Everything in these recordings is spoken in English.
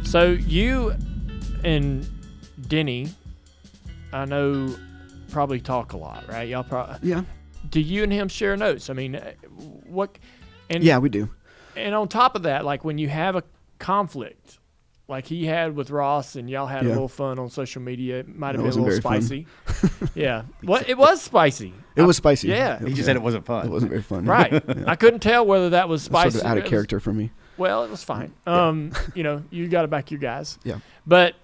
So you and Denny, I know, probably talk a lot, right? Y'all probably. Yeah. Do you and him share notes? I mean, what? And, yeah, we do. And on top of that, like when you have a conflict, like he had with Ross, and y'all had a little fun on social media, it might have been a little spicy. Yeah. Well, it was spicy. It was spicy. Yeah. He just said it wasn't fun. It wasn't very fun. Right. Yeah. I couldn't tell whether that was spicy. Sort of out of character for me. Well, it was fine. You know, you got to back your guys. Yeah. But,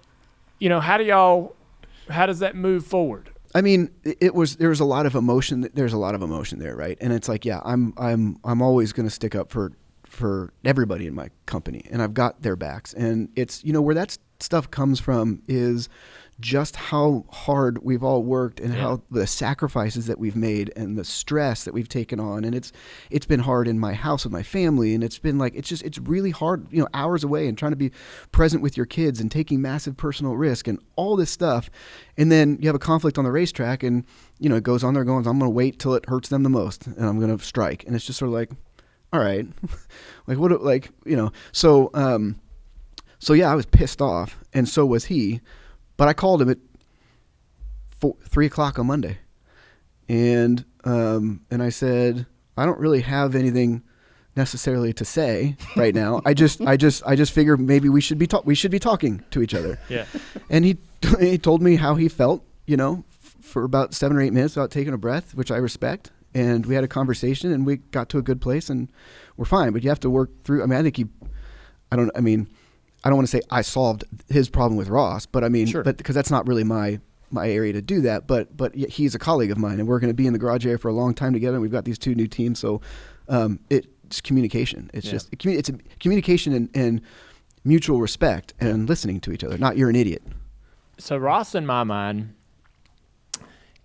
you know, how does that move forward? I mean, there was a lot of emotion. There's a lot of emotion there, right? And it's like, yeah, I'm always going to stick up for everybody in my company, and I've got their backs. And it's, you know, where that stuff comes from is just how hard we've all worked, and how the sacrifices that we've made, and the stress that we've taken on. And it's been hard in my house with my family, and it's been like, it's really hard, you know, hours away and trying to be present with your kids and taking massive personal risk and all this stuff. And then you have a conflict on the racetrack, and, you know, it goes on there going, I'm going to wait till it hurts them the most, and I'm going to strike. And it's just sort of like, all right, like what, like, you know, so yeah, I was pissed off, and so was he. But I called him at 3 o'clock on Monday, and I said, I don't really have anything necessarily to say right now. I just figured maybe we should be talking to each other. Yeah. And he told me how he felt, you know, for about 7 or 8 minutes without taking a breath, which I respect. And we had a conversation, and we got to a good place, and we're fine. But you have to work through. I mean, I think I don't want to say I solved his problem with Ross, but I mean, but because that's not really my area to do that. But he's a colleague of mine, and we're going to be in the garage area for a long time together. And we've got these 2 new teams, so it's communication. It's just it's a communication and mutual respect and listening to each other. Not you're an idiot. So Ross, in my mind,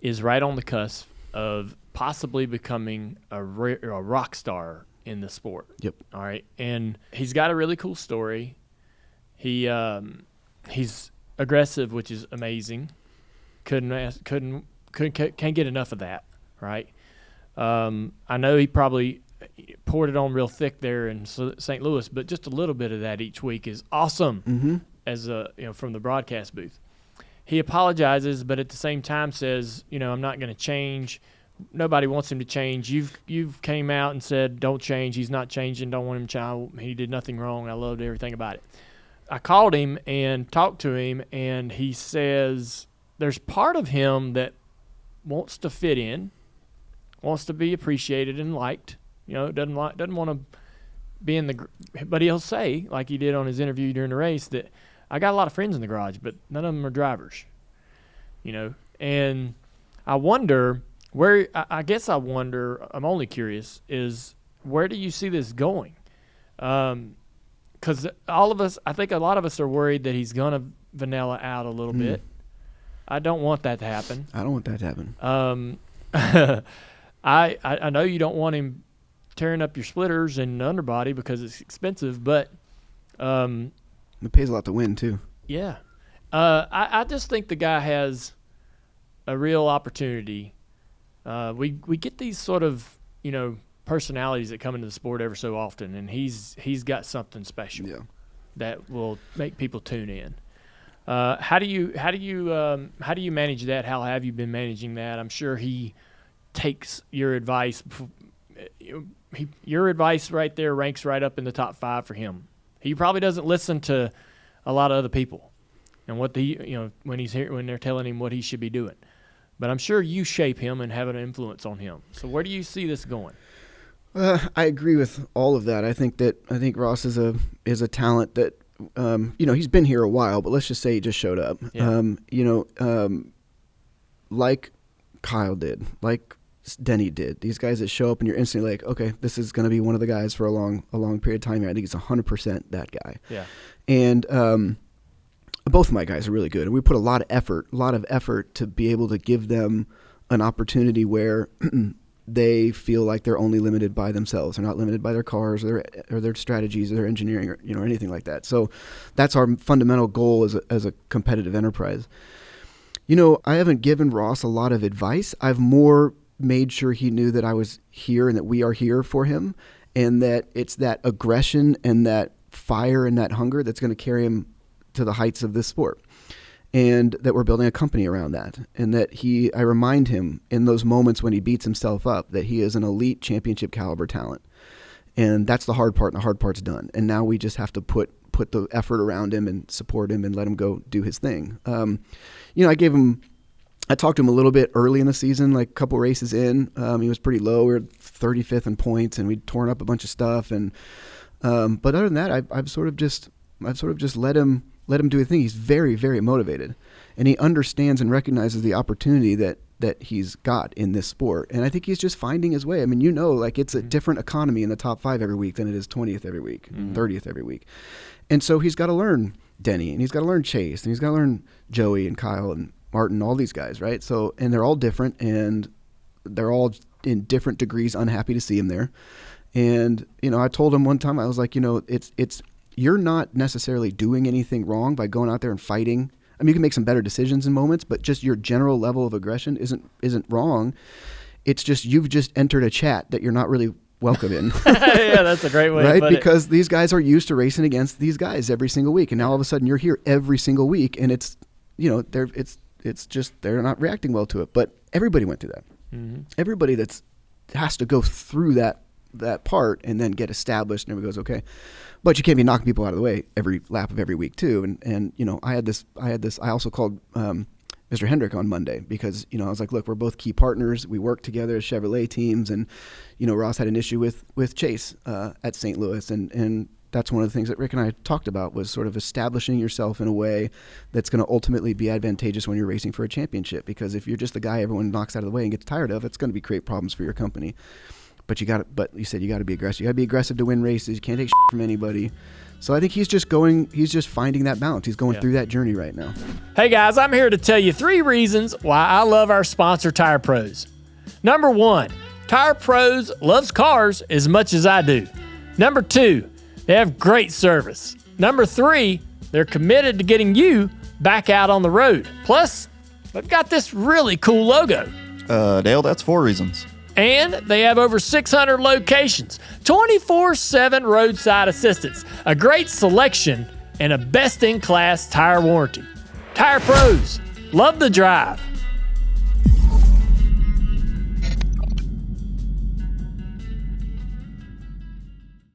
is right on the cusp of possibly becoming a rock star in the sport. Yep. All right, and he's got a really cool story. He's aggressive, which is amazing. Can't get enough of that, right? I know he probably poured it on real thick there in St. Louis, but just a little bit of that each week is awesome. Mm-hmm. As from the broadcast booth. He apologizes, but at the same time says, you know, I'm not going to change. Nobody wants him to change. You've came out and said, don't change. He's not changing. Don't want him to change. He did nothing wrong. I loved everything about it. I called him and talked to him, and he says there's part of him that wants to fit in, wants to be appreciated and liked. You know, doesn't want to be in the. But he'll say, like he did on his interview during the race, that I got a lot of friends in the garage, but none of them are drivers. You know, and I wonder where. I guess I wonder. I'm only curious. Is where do you see this going? Because all of us, I think a lot of us are worried that he's going to vanilla out a little bit. I don't want that to happen. I don't want that to happen. I know you don't want him tearing up your splitters and underbody because it's expensive, but it pays a lot to win too. Yeah. I just think the guy has a real opportunity. We get these sort of, you know, personalities that come into the sport ever so often, and he's got something special that will make people tune in. How do you manage that? How have you been managing that? I'm sure he takes your advice. Your advice right there ranks right up in the top 5 for him. He probably doesn't listen to a lot of other people and what when he's here, when they're telling him what he should be doing. But I'm sure you shape him and have an influence on him. So where do you see this going? I agree with all of that. I think Ross is a talent that he's been here a while, but let's just say he just showed up. Yeah. Like Kyle did, like Denny did. These guys that show up and you're instantly like, okay, this is going to be one of the guys for a long period of time here. I think it's 100% that guy. Yeah. And both of my guys are really good, and we put a lot of effort to be able to give them an opportunity where they feel like they're only limited by themselves. They're not limited by their cars or their strategies or their engineering or anything like that. So that's our fundamental goal as a competitive enterprise. I haven't given Ross a lot of advice. I've more made sure he knew that I was here and that we are here for him, and that it's that aggression and that fire and that hunger that's going to carry him to the heights of this sport. And that we're building a company around that. And that I remind him in those moments when he beats himself up that he is an elite championship caliber talent. And that's the hard part, and the hard part's done. And now we just have to put the effort around him and support him and let him go do his thing. I talked to him a little bit early in the season, like a couple races in. He was pretty low. We were 35th in points, and we'd torn up a bunch of stuff. And but other than that, I've sort of just let him do his thing. He's very, very motivated, and he understands and recognizes the opportunity that he's got in this sport. And I think he's just finding his way. I mean, like it's a different economy in the top 5 every week than it is 20th every week, 30th every week. And so he's got to learn Denny, and he's got to learn Chase, and he's got to learn Joey and Kyle and Martin, all these guys, right? So, and they're all different, and they're all in different degrees unhappy to see him there. And, I told him one time, I was like, it's you're not necessarily doing anything wrong by going out there and fighting. I mean, you can make some better decisions in moments, but just your general level of aggression isn't wrong. It's just you've just entered a chat that you're not really welcome in. Yeah, that's a great way right? to put it. Because these guys are used to racing against these guys every single week, and now all of a sudden you're here every single week, and it's just they're not reacting well to it. But everybody went through that. Mm-hmm. Everybody has to go through that part and then get established, and everybody goes, okay. But you can't be knocking people out of the way every lap of every week too. And I also called Mr. Hendrick on Monday because, I was like, look, we're both key partners. We work together as Chevrolet teams, and, Ross had an issue with Chase at St. Louis, and that's one of the things that Rick and I talked about was sort of establishing yourself in a way that's going to ultimately be advantageous when you're racing for a championship. Because if you're just the guy everyone knocks out of the way and gets tired of, it's going to create problems for your company. But you said you got to be aggressive. You got to be aggressive to win races. You can't take shit from anybody. So I think he's just finding that balance. He's going through that journey right now. Hey guys, I'm here to tell you 3 reasons why I love our sponsor, Tire Pros. Number 1, Tire Pros loves cars as much as I do. Number 2, they have great service. Number 3, they're committed to getting you back out on the road. Plus, they've got this really cool logo. Dale, that's 4 reasons. And they have over 600 locations, 24/7 roadside assistance, a great selection, and a best-in-class tire warranty. Tire Pros, love the drive.